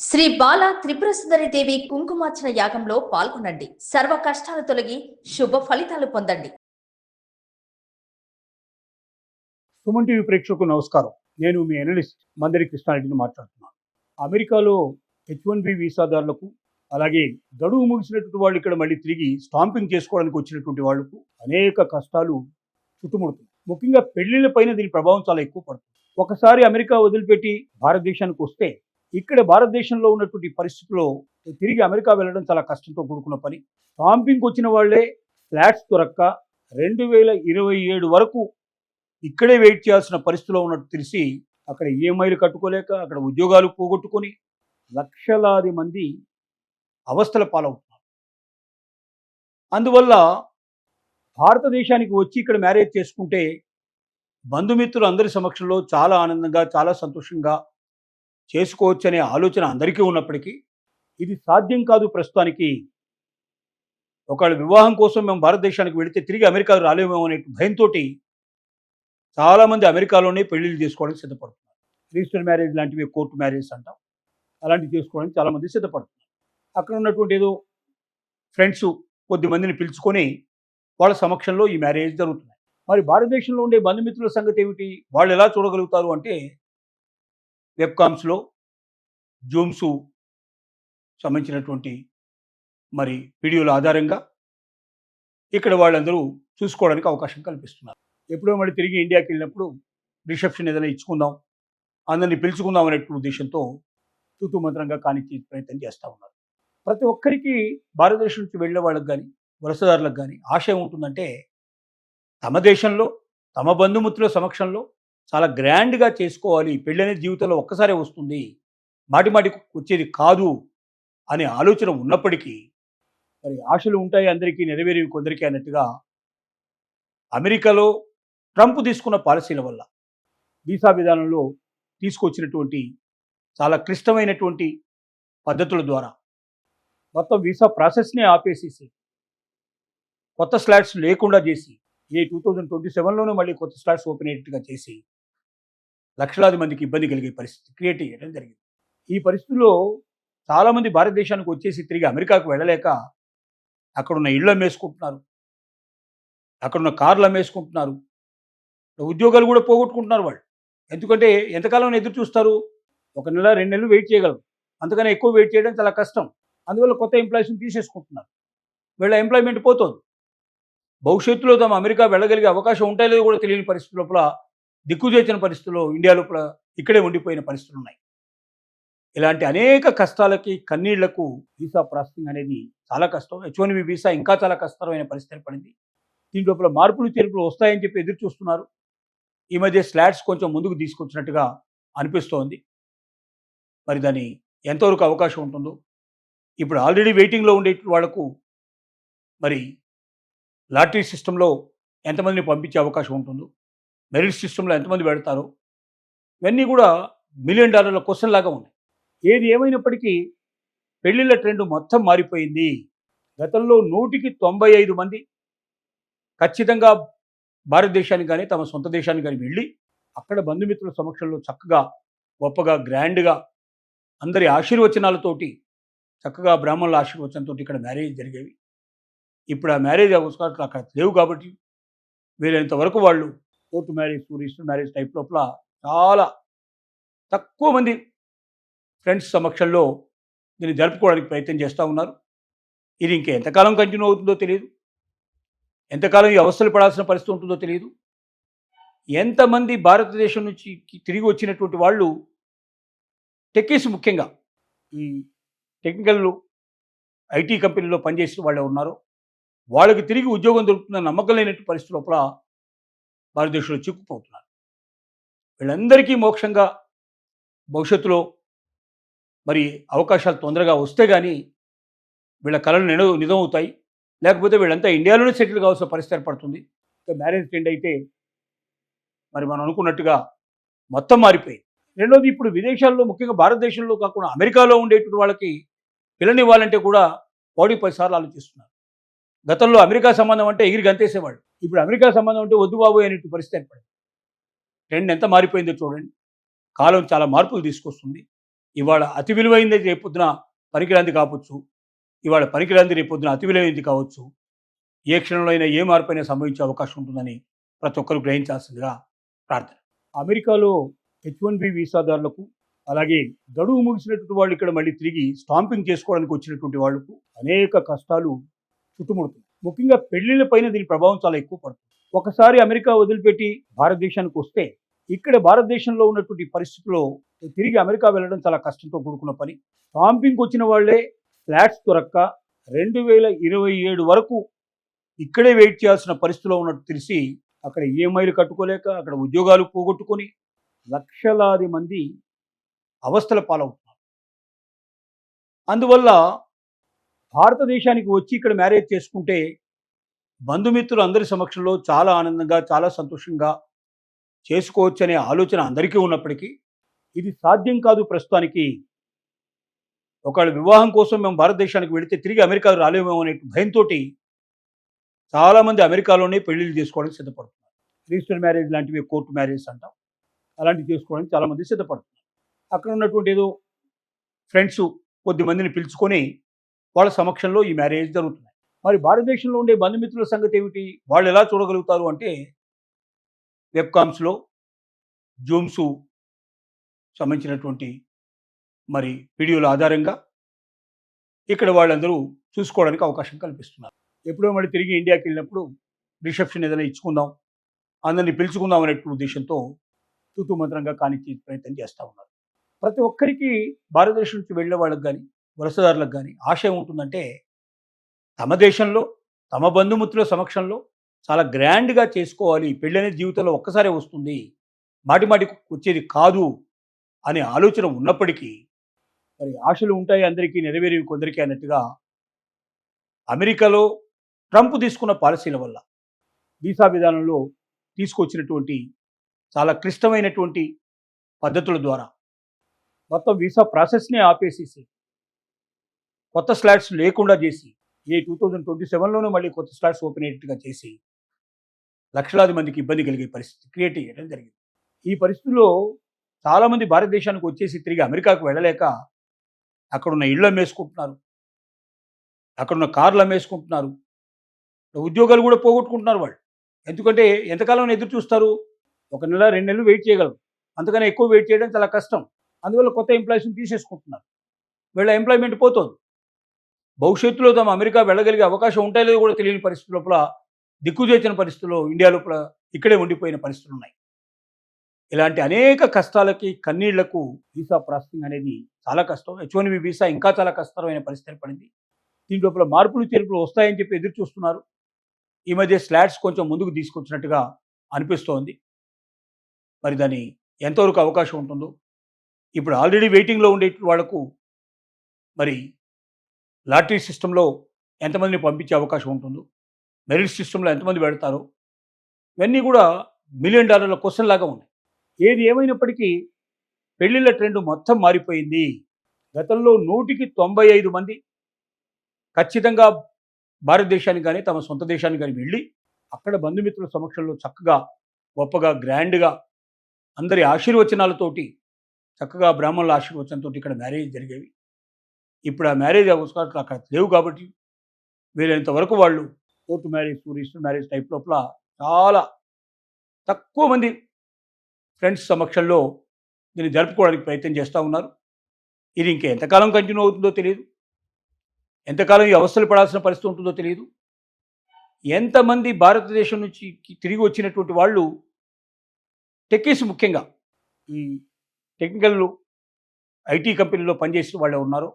శ్రీ బాల త్రిపుర సుందరి దేవి కుంకుమార్చన యాగంలో పాల్గొనండి. సర్వ కష్టాలు తొలగి శుభ ఫలితాలు పొందండి. సుమన్ టీవీ ప్రేక్షకులకు నమస్కారం. నేను మీ అనలిస్ట్ మందరి కృష్ణారెడ్డిని మాట్లాడుతున్నాను. అమెరికాలో H1B వీసాదారులకు, అలాగే గడువు ముగిసినటువంటి వాళ్ళు ఇక్కడ మళ్ళీ తిరిగి స్టాంపింగ్ చేసుకోవడానికి వచ్చినటువంటి వాళ్లకు అనేక కష్టాలు చుట్టుముడుతుంది. ముఖ్యంగా పెళ్లిళ్ల పైన దీని ప్రభావం చాలా ఎక్కువ పడుతుంది. ఒకసారి అమెరికా వదిలిపెట్టి భారతదేశానికి వస్తే ఇక్కడ భారతదేశంలో ఉన్నటువంటి పరిస్థితుల్లో తిరిగి అమెరికా వెళ్ళడం చాలా కష్టంతో కూడుకున్న పని. స్టాంపింగ్కి వచ్చిన వాళ్లే ఫ్లాట్స్ దొరక్క 2027 వరకు ఇక్కడే వెయిట్ చేయాల్సిన పరిస్థితిలో ఉన్నట్టు తెలిసి అక్కడ ఈఎంఐలు కట్టుకోలేక అక్కడ ఉద్యోగాలు పోగొట్టుకొని లక్షలాది మంది అవస్థల పాలవుతున్నారు. అందువల్ల భారతదేశానికి వచ్చి ఇక్కడ మ్యారేజ్ చేసుకుంటే బంధుమిత్రులు అందరి సమక్షంలో చాలా ఆనందంగా, చాలా సంతోషంగా చేసుకోవచ్చు అనే ఆలోచన అందరికీ ఉన్నప్పటికీ ఇది సాధ్యం కాదు ప్రస్తుతానికి. ఒకవేళ వివాహం కోసం మేము భారతదేశానికి వెళితే తిరిగి అమెరికా రాలేమేమో అనే భయంతో చాలామంది అమెరికాలోనే పెళ్లిళ్ళు చేసుకోవడానికి సిద్ధపడుతున్నారు. రిజిస్టర్ మ్యారేజ్ లాంటివి, కోర్టు మ్యారేజ్ అంటాం, అలాంటివి చేసుకోవడానికి చాలామంది సిద్ధపడుతున్నారు. అక్కడ ఉన్నటువంటి ఏదో ఫ్రెండ్స్ కొద్ది మందిని పిలుచుకొని వాళ్ళ సమక్షంలో ఈ మ్యారేజ్ జరుగుతున్నాయి. మరి భారతదేశంలో ఉండే బంధుమిత్రుల సంగతి ఏమిటి? వాళ్ళు ఎలా చూడగలుగుతారు అంటే వెబ్కామ్స్లో, జూమ్స్ సంబంధించినటువంటి మరి వీడియోల ఆధారంగా ఇక్కడ వాళ్ళందరూ చూసుకోవడానికి అవకాశం కల్పిస్తున్నారు. ఎప్పుడో మళ్ళీ తిరిగి ఇండియాకి వెళ్ళినప్పుడు రిసెప్షన్ ఏదైనా ఇచ్చుకుందాం, అందరినీ పిలుచుకుందాం అనే ఉద్దేశంతో తూతూ మంత్రంగా కానిచ్చే ప్రయత్నం చేస్తూ ఉన్నారు. ప్రతి ఒక్కరికి భారతదేశం నుంచి వెళ్ళే వాళ్ళకి కానీ, వలసదారులకు కానీ ఆశ ఏముంటుందంటే తమ దేశంలో తమ బంధుమిత్రుల సమక్షంలో చాలా గ్రాండ్గా చేసుకోవాలి, పెళ్ళి అనేది జీవితంలో ఒక్కసారే వస్తుంది, మాటి మాటికి వచ్చేది కాదు అనే ఆలోచన ఉన్నప్పటికీ మరి ఆశలు ఉంటాయి అందరికీ, నెరవేరేవి కొందరికి అన్నట్టుగా అమెరికాలో ట్రంప్ తీసుకున్న పాలసీల వల్ల వీసా విధానంలో తీసుకొచ్చినటువంటి చాలా క్లిష్టమైనటువంటి పద్ధతుల ద్వారా మొత్తం వీసా ప్రాసెస్నే ఆపేసేసి కొత్త స్లాట్స్ లేకుండా చేసి 2027లోనే మళ్ళీ కొత్త స్లాట్స్ ఓపెన్ అయ్యేట్టుగా చేసి లక్షలాది మందికి ఇబ్బంది కలిగే పరిస్థితి క్రియేట్ చేయడం జరిగింది. ఈ పరిస్థితుల్లో చాలామంది భారతదేశానికి వచ్చేసి తిరిగి అమెరికాకు వెళ్ళలేక అక్కడున్న ఇళ్ళు అమ్మేసుకుంటున్నారు, అక్కడున్న కార్లు అమ్మేసుకుంటున్నారు, ఉద్యోగాలు కూడా పోగొట్టుకుంటున్నారు వాళ్ళు. ఎందుకంటే ఎంతకాలం ఎదురు చూస్తారు? 1 నెల 2 నెలలు వెయిట్ చేయగలరు, అంతకన్నా ఎక్కువ వెయిట్ చేయడం చాలా కష్టం. అందువల్ల కొత్త ఎంప్లాయీస్ని తీసేసుకుంటున్నారు, వీళ్ళ ఎంప్లాయ్మెంట్ పోతుంది. భవిష్యత్తులో తమ అమెరికా వెళ్ళగలిగే అవకాశం ఉంటాయో లేదో కూడా తెలియని పరిస్థితి లోపల, దిక్కుచేసిన పరిస్థితుల్లో ఇండియా లోపల ఇక్కడే ఉండిపోయిన పరిస్థితులు ఉన్నాయి. ఇలాంటి అనేక కష్టాలకి, కన్నీళ్లకు వీసా ప్రాసెసింగ్ అనేది చాలా కష్టం. H1B వీసా ఇంకా చాలా కష్టమైన పరిస్థితి ఏర్పడింది. దీని లోపల మార్పులు చేర్పులు వస్తాయని చెప్పి ఎదురు చూస్తున్నారు. ఈ మధ్య స్లాట్స్ కొంచెం ముందుకు తీసుకొచ్చినట్టుగా అనిపిస్తోంది. మరి దాని ఎంతవరకు అవకాశం ఉంటుందో, ఇప్పుడు ఆల్రెడీ వెయిటింగ్లో ఉండే వాళ్లకు మరి లాటరీ సిస్టంలో ఎంతమందిని పంపించే అవకాశం ఉంటుందో, మెరిట్ సిస్టంలో ఎంతమంది పెడతారో, ఇవన్నీ కూడా $1 మిలియన్ క్వశ్చన్ లాగా ఉన్నాయి. ఏది ఏమైనప్పటికీ పెళ్లిళ్ళ ట్రెండ్ మొత్తం మారిపోయింది. గతంలో 100కి 95 మంది ఖచ్చితంగా భారతదేశానికి కానీ తమ సొంత దేశానికి కానీ వెళ్ళి అక్కడ బంధుమిత్రుల సమక్షంలో చక్కగా, గొప్పగా, గ్రాండ్గా అందరి ఆశీర్వచనాలతోటి, చక్కగా బ్రాహ్మణుల ఆశీర్వచనంతో ఇక్కడ మ్యారేజ్ జరిగేవి. ఇప్పుడు ఆ మ్యారేజ్ అవకాశాలు అక్కడ లేవు కాబట్టి వీలైనంత వరకు వాళ్ళు court marriage, register marriage type లోపల చాలా తక్కువ మంది ఫ్రెండ్స్ సమక్షంలో దీన్ని జరుపుకోవడానికి ప్రయత్నం చేస్తూ ఉన్నారు. ఇది ఇంకా ఎంతకాలం కంటిన్యూ అవుతుందో తెలియదు, ఎంతకాలం ఈ అవస్థలు పడాల్సిన పరిస్థితి ఉంటుందో తెలియదు. ఎంతమంది భారతదేశం నుంచి తిరిగి వచ్చినటువంటి వాళ్ళు టెక్కీస్, ముఖ్యంగా ఈ టెక్నికల్ ఐటీ కంపెనీలో పనిచేసిన వాళ్ళే ఉన్నారో వాళ్ళకి తిరిగి ఉద్యోగం దొరుకుతుందని నమ్మకం లేనట్టు పరిస్థితి లోపల భారతదేశంలో చిక్కుపోతున్నారు. వీళ్ళందరికీ మోక్షంగా భవిష్యత్తులో మరి అవకాశాలు తొందరగా వస్తే కానీ వీళ్ళ కళలు నిజం అవుతాయి. లేకపోతే వీళ్ళంతా ఇండియాలోనే సెటిల్ కావాల్సిన పరిస్థితి ఏర్పడుతుంది. మ్యారేజ్ ట్రెండ్ అయితే మరి మనం అనుకున్నట్టుగా మొత్తం మారిపోయింది. రెండోది, ఇప్పుడు విదేశాల్లో, ముఖ్యంగా భారతదేశంలో కాకుండా అమెరికాలో ఉండేటువంటి వాళ్ళకి పిల్లనివ్వాలంటే కూడా 10 సార్లు ఆలోచిస్తున్నారు. గతంలో అమెరికా సంబంధం అంటే ఎగిరి గంతేసేవాళ్ళు, ఇప్పుడు అమెరికా సంబంధం అంటే వద్దు బాబు అనేటువంటి పరిస్థితి ఏర్పడింది. ట్రెండ్ ఎంత మారిపోయిందో చూడండి. కాలం చాలా మార్పులు తీసుకొస్తుంది. ఇవాళ అతి విలువైంది రేపొద్దున పనికిరాంది కావచ్చు. ఇవాళ పనికిరాంది రేపొద్దున అతి విలువైంది కావచ్చు. ఏ క్షణంలో అయినా ఏ మార్పైనా సంభవించే అవకాశం ఉంటుందని ప్రతి ఒక్కరు గ్రహించాల్సిందిగా ప్రార్థన. అమెరికాలో H1B వీసాదారులకు, అలాగే గడువు ముగిసినటువంటి వాళ్ళు ఇక్కడ మళ్ళీ తిరిగి స్టాంపింగ్ చేసుకోవడానికి వచ్చినటువంటి వాళ్లకు అనేక కష్టాలు చుట్టుముడుతుంది. ముఖ్యంగా పెళ్లిళ్ల పైన దీని ప్రభావం చాలా ఎక్కువ పడుతుంది. ఒకసారి అమెరికా వదిలిపెట్టి భారతదేశానికి వస్తే ఇక్కడ భారతదేశంలో ఉన్నటువంటి పరిస్థితుల్లో తిరిగి అమెరికా వెళ్ళడం చాలా కష్టంతో కూడుకున్న పని. స్టాంపింగ్కి వచ్చిన వాళ్లే ఫ్లాట్స్ దొరక్క 2027 వరకు ఇక్కడే వెయిట్ చేయాల్సిన పరిస్థితిలో ఉన్నట్టు తెలిసి అక్కడ ఈఎంఐలు కట్టుకోలేక అక్కడ ఉద్యోగాలు పోగొట్టుకొని లక్షలాది మంది అవస్థల పాలవుతున్నారు. అందువల్ల భారతదేశానికి వచ్చి ఇక్కడ మ్యారేజ్ చేసుకుంటే బంధుమిత్రులు అందరి సమక్షంలో చాలా ఆనందంగా చాలా సంతోషంగా చేసుకోవచ్చనే ఆలోచన అందరికీ ఉన్నప్పటికీ ఇది సాధ్యం కాదు ప్రస్తుతానికి. ఒకవేళ వివాహం కోసం మేము భారతదేశానికి వెళితే తిరిగి అమెరికాకు రాలేమేమో అనే భయంతో చాలామంది అమెరికాలోనే పెళ్లిళ్ళు చేసుకోవడానికి సిద్ధపడుతున్నారు. రిజిస్టర్ మ్యారేజ్ లాంటివి కోర్టు మ్యారేజ్ అంటాం, అలాంటివి చేసుకోవడానికి చాలామంది సిద్ధపడుతున్నారు. అక్కడ ఉన్నటువంటి ఏదో ఫ్రెండ్స్ కొద్దిమందిని పిలుచుకొని వాళ్ళ సమక్షంలో ఈ మ్యారేజ్ జరుగుతున్నాయి. మరి భారతదేశంలో ఉండే బంధుమిత్రుల సంగతి ఏమిటి? వాళ్ళు ఎలా చూడగలుగుతారు అంటే వెబ్కామ్స్లో, జూమ్స్ సంబంధించినటువంటి మరి వీడియోల ఆధారంగా ఇక్కడ వాళ్ళందరూ చూసుకోవడానికి అవకాశం కల్పిస్తున్నారు. ఎప్పుడో మళ్ళీ తిరిగి ఇండియాకి వెళ్ళినప్పుడు రిసెప్షన్ ఏదైనా ఇచ్చుకుందాం, అందరినీ పిలుచుకుందాం అనేటువంటి ఉద్దేశంతో తూతూ మంత్రంగా కానిచ్చే ప్రయత్నం చేస్తూ ఉన్నారు. ప్రతి ఒక్కరికి భారతదేశం నుంచి వెళ్ళే వాళ్ళకి కానీ వలసదారులకు కానీ ఆశయం ఉంటుందంటే తమ దేశంలో తమ బంధుమిత్రుల సమక్షంలో చాలా గ్రాండ్గా చేసుకోవాలి, పెళ్ళి అనేది జీవితంలో ఒక్కసారే వస్తుంది, మాటి మాటికి వచ్చేది కాదు అనే ఆలోచన ఉన్నప్పటికీ మరి ఆశలు ఉంటాయి అందరికీ, నెరవేరేవి కొందరికి అన్నట్టుగా అమెరికాలో ట్రంప్ తీసుకున్న పాలసీల వల్ల వీసా విధానంలో తీసుకొచ్చినటువంటి చాలా క్లిష్టమైనటువంటి పద్ధతుల ద్వారా మొత్తం వీసా ప్రాసెస్నే ఆపేసేసి కొత్త స్లాట్స్ లేకుండా చేసి 2027లోనూ మళ్ళీ కొత్త స్లాట్స్ ఓపెన్ అయ్యేట్టుగా చేసి లక్షలాది మందికి ఇబ్బంది కలిగే పరిస్థితి క్రియేట్ చేయడం జరిగింది. ఈ పరిస్థితుల్లో చాలామంది భారతదేశానికి వచ్చేసి తిరిగి అమెరికాకు వెళ్ళలేక అక్కడున్న ఇళ్ళు అమ్మేసుకుంటున్నారు, అక్కడున్న కార్లు అమ్మేసుకుంటున్నారు, ఉద్యోగాలు కూడా పోగొట్టుకుంటున్నారు వాళ్ళు. ఎందుకంటే ఎంతకాలం ఎదురు చూస్తారు? 1 నెల 2 నెలలు వెయిట్ చేయగలరు, అంతకన్నా ఎక్కువ వెయిట్ చేయడం చాలా కష్టం. అందువల్ల కొత్త ఎంప్లాయీస్ని తీసేసుకుంటున్నారు, వీళ్ళ ఎంప్లాయ్మెంట్ పోతుంది. భవిష్యత్తులో తమ అమెరికా వెళ్ళగలిగే అవకాశం ఉంటాయో లేదో కూడా తెలియని పరిస్థితి లోపల, దిక్కుచేచిన పరిస్థితుల్లో ఇండియా లోపల ఇక్కడే ఉండిపోయిన పరిస్థితులు ఉన్నాయి. ఇలాంటి అనేక కష్టాలకి కన్నీళ్లకు వీసా ప్రాసెసింగ్ అనేది చాలా కష్టం. H1B వీసా ఇంకా చాలా కష్టమైన పరిస్థితి ఏర్పడింది. దీని లోపల మార్పులు చేర్పులు వస్తాయని చెప్పి ఎదురు చూస్తున్నారు. ఈ మధ్య స్లాట్స్ కొంచెం ముందుకు తీసుకొచ్చినట్టుగా అనిపిస్తోంది. మరి దాని ఎంతవరకు అవకాశం ఉంటుందో, ఇప్పుడు ఆల్రెడీ వెయిటింగ్లో ఉండే వాళ్లకు మరి లాటరీ సిస్టంలో ఎంతమందిని పంపించే అవకాశం ఉంటుందో, మెరిట్ సిస్టంలో ఎంతమంది పెడతారో, ఇవన్నీ కూడా $1 మిలియన్ క్వశ్చన్ లాగా ఉన్నాయి. ఏది ఏమైనప్పటికీ పెళ్లిళ్ళ ట్రెండ్ మొత్తం మారిపోయింది. గతంలో 100కి 95 మంది ఖచ్చితంగా భారతదేశానికి కానీ తమ సొంత దేశానికి కానీ వెళ్ళి అక్కడ బంధుమిత్రుల సమక్షంలో చక్కగా గొప్పగా గ్రాండ్గా అందరి ఆశీర్వచనాలతోటి చక్కగా బ్రాహ్మణుల ఆశీర్వచనంతో ఇక్కడ మ్యారేజ్ జరిగేవి. ఇప్పుడు ఆ మ్యారేజ్ అవకాశాలు అక్కడ లేవు కాబట్టి వీలైనంత వరకు వాళ్ళు court marriage, register marriage type లోపల చాలా తక్కువ మంది ఫ్రెండ్స్ సమక్షంలో దీన్ని జరుపుకోవడానికి ప్రయత్నం చేస్తూ ఉన్నారు. ఇది ఇంకా ఎంతకాలం కంటిన్యూ అవుతుందో తెలియదు, ఎంతకాలం ఈ అవస్థలు పడాల్సిన పరిస్థితి ఉంటుందో తెలియదు. ఎంతమంది భారతదేశం నుంచి తిరిగి వచ్చినటువంటి వాళ్ళు టెక్కీస్, ముఖ్యంగా ఈ టెక్నికల్ ఐటీ కంపెనీలో పనిచేసిన వాళ్ళు ఉన్నారో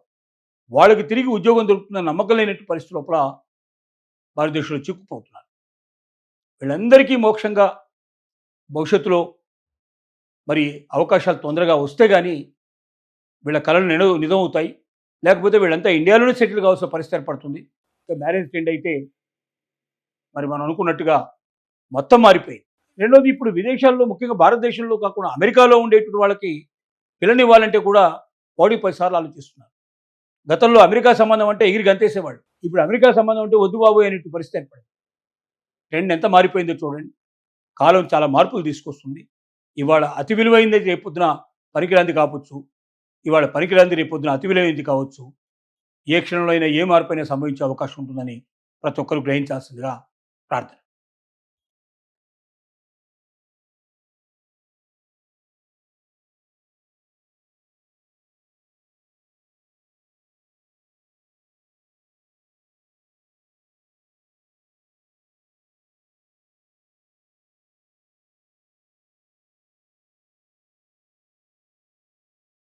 వాళ్ళకి తిరిగి ఉద్యోగం దొరుకుతున్న నమ్మకం లేనటువంటి పరిస్థితి లోపల భారతదేశంలో చిక్కుపోతున్నారు. వీళ్ళందరికీ మోక్షంగా భవిష్యత్తులో మరి అవకాశాలు తొందరగా వస్తే కానీ వీళ్ళ కళలు నిజమవుతాయి. లేకపోతే వీళ్ళంతా ఇండియాలోనే సెటిల్ కావాల్సిన పరిస్థితి ఏర్పడుతుంది. మ్యారేజ్ ట్రెండ్ అయితే మరి మనం అనుకున్నట్టుగా మొత్తం మారిపోయింది. రెండోది, ఇప్పుడు విదేశాల్లో ముఖ్యంగా భారతదేశంలో కాకుండా అమెరికాలో ఉండేటువంటి వాళ్ళకి పిల్లనివ్వాలంటే కూడా 10 సార్లు ఆలోచిస్తున్నారు. గతంలో అమెరికా సంబంధం అంటే ఎగిరి గంతేసేవాళ్ళు, ఇప్పుడు అమెరికా సంబంధం అంటే వద్దు బాబు అనేటువంటి పరిస్థితి ఏర్పడింది. ట్రెండ్ ఎంత మారిపోయిందో చూడండి. కాలం చాలా మార్పులు తీసుకొస్తుంది. ఇవాళ అతి విలువైంది రేపొద్దున పనికిరాంది కావచ్చు. ఇవాళ పనికిరాంది రేపొద్దున అతి విలువైంది కావచ్చు. ఏ క్షణంలో అయినా ఏ మార్పైనా సంభవించే అవకాశం ఉంటుందని ప్రతి ఒక్కరు గ్రహించాల్సిందిగా ప్రార్థన.